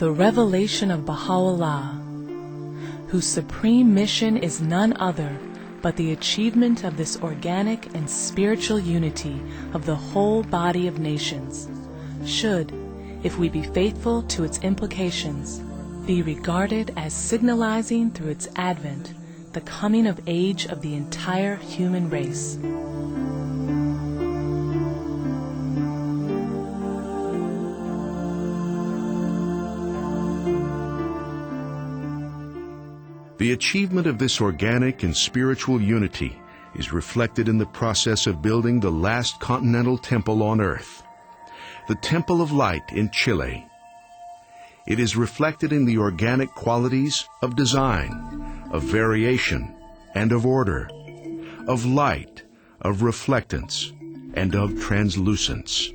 the revelation of Baha'u'llah, whose supreme mission is none other but the achievement of this organic and spiritual unity of the whole body of nations, should, if we be faithful to its implications, be regarded as signalizing through its advent the coming of age of the entire human race. The achievement of this organic and spiritual unity is reflected in the process of building the last continental temple on earth, the Temple of Light in Chile. It is reflected in the organic qualities of design, of variation, and of order, of light, of reflectance, and of translucence.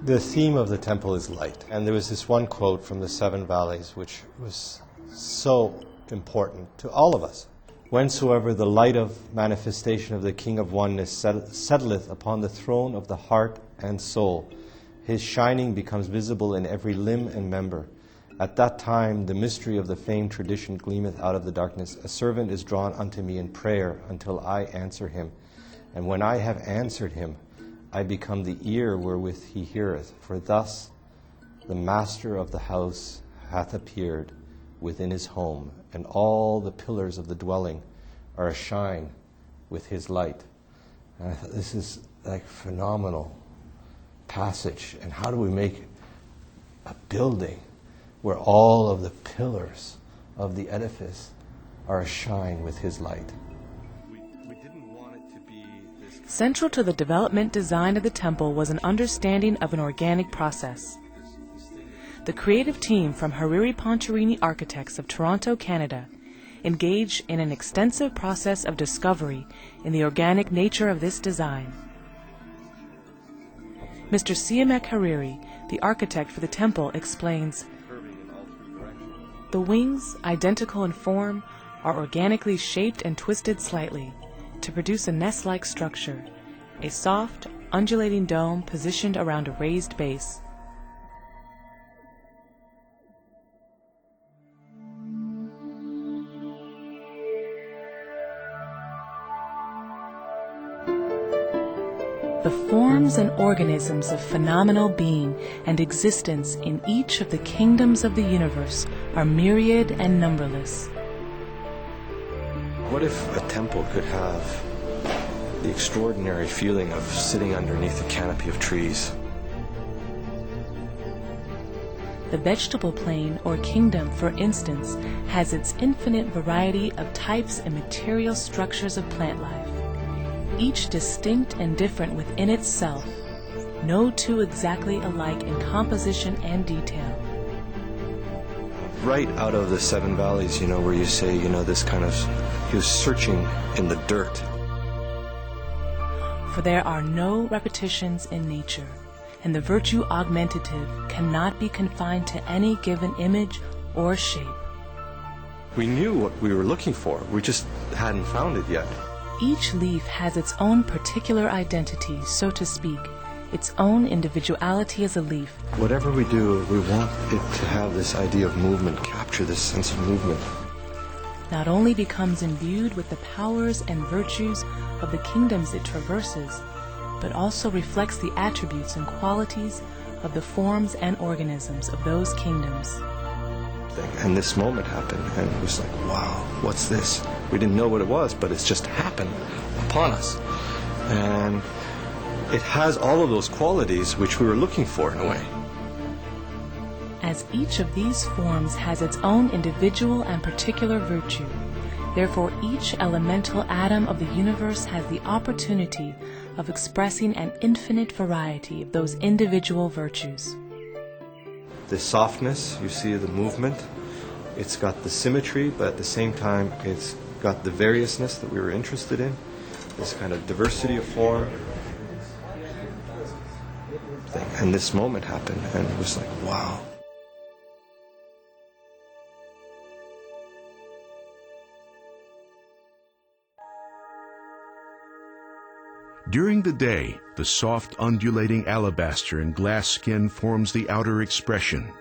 The theme of the temple is light, and there was this one quote from the Seven Valleys which was so important to all of us. Whensoever the light of manifestation of the King of Oneness settleth upon the throne of the heart and soul, his shining becomes visible in every limb and member. At that time the mystery of the famed tradition gleameth out of the darkness. A servant is drawn unto me in prayer until I answer him. And when I have answered him, I become the ear wherewith he heareth. For thus the master of the house hath appeared within his home, and all the pillars of the dwelling are ashine with his light. And I thought, this is like phenomenal passage. And how do we make a building where all of the pillars of the edifice are ashine with his light? We didn't want it to be this. Central to the development design of the temple was an understanding of an organic process. The creative team from Hariri Architects of Toronto, Canada, engaged in an extensive process of discovery in the organic nature of this design. Mr. Siamek Hariri, the architect for the temple, explains, "The wings, identical in form, are organically shaped and twisted slightly to produce a nest-like structure, a soft, undulating dome positioned around a raised base. The forms and organisms of phenomenal being and existence in each of the kingdoms of the universe are myriad and numberless." What if a temple could have the extraordinary feeling of sitting underneath a canopy of trees? The vegetable plane or kingdom, for instance, has its infinite variety of types and material structures of plant life, each distinct and different within itself, no two exactly alike in composition and detail. Right out of the Seven Valleys, where you say, this kind of, he was searching in the dirt. For there are no repetitions in nature, and the virtue augmentative cannot be confined to any given image or shape. We knew what we were looking for, we just hadn't found it yet. Each leaf has its own particular identity, so to speak, its own individuality as a leaf. Whatever we do, we want it to have this idea of movement, capture this sense of movement. Not only becomes imbued with the powers and virtues of the kingdoms it traverses, but also reflects the attributes and qualities of the forms and organisms of those kingdoms. And this moment happened, and it was like, wow, what's this? We didn't know what it was, but it's just happened upon us. And it has all of those qualities which we were looking for in a way. As each of these forms has its own individual and particular virtue, therefore each elemental atom of the universe has the opportunity of expressing an infinite variety of those individual virtues. The softness, you see the movement, it's got the symmetry, but at the same time it's got the variousness that we were interested in, this kind of diversity of form. And this moment happened, and it was like, wow. During the day, the soft undulating alabaster and glass skin forms the outer expression.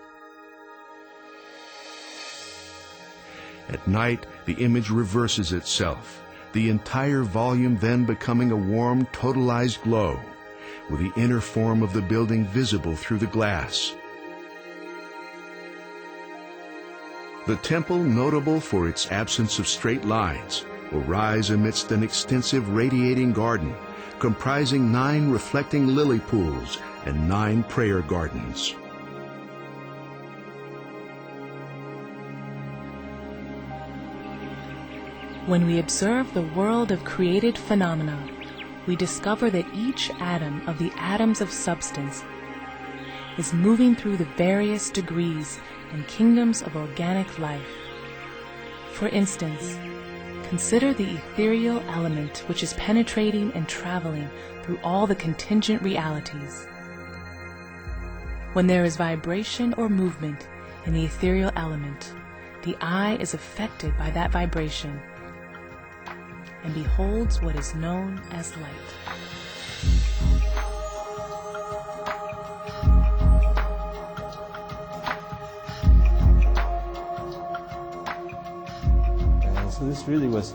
At night, the image reverses itself, the entire volume then becoming a warm, totalized glow, with the inner form of the building visible through the glass. The temple, notable for its absence of straight lines, will rise amidst an extensive radiating garden, comprising 9 reflecting lily pools and 9 prayer gardens. When we observe the world of created phenomena, we discover that each atom of the atoms of substance is moving through the various degrees and kingdoms of organic life. For instance, consider the ethereal element which is penetrating and traveling through all the contingent realities. When there is vibration or movement in the ethereal element, the eye is affected by that vibration and beholds what is known as light. And so this really was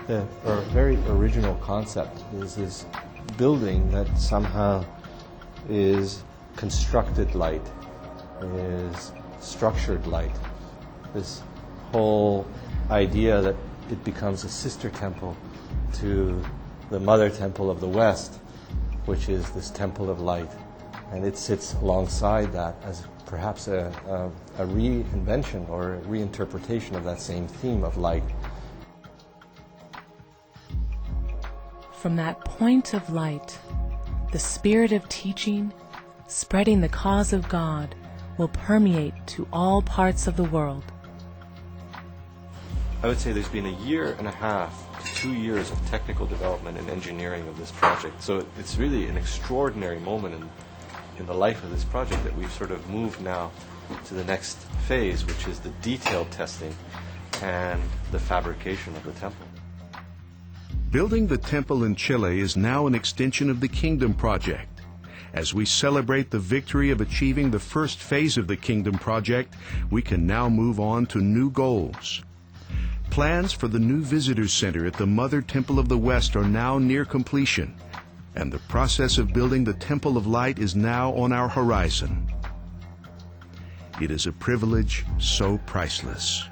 the very original concept, is this building that somehow is constructed light, is structured light. This whole idea that it becomes a sister temple to the mother temple of the West, which is this temple of light. And it sits alongside that as perhaps a reinvention or a reinterpretation of that same theme of light. From that point of light, the spirit of teaching, spreading the cause of God, will permeate to all parts of the world. I would say there's been 1.5 years to 2 years of technical development and engineering of this project. So it's really an extraordinary moment in the life of this project that we've sort of moved now to the next phase, which is the detailed testing and the fabrication of the temple. Building the temple in Chile is now an extension of the Kingdom Project. As we celebrate the victory of achieving the first phase of the Kingdom Project, we can now move on to new goals. Plans for the new visitor center at the Mother Temple of the West are now near completion, and the process of building the Temple of Light is now on our horizon. It is a privilege so priceless.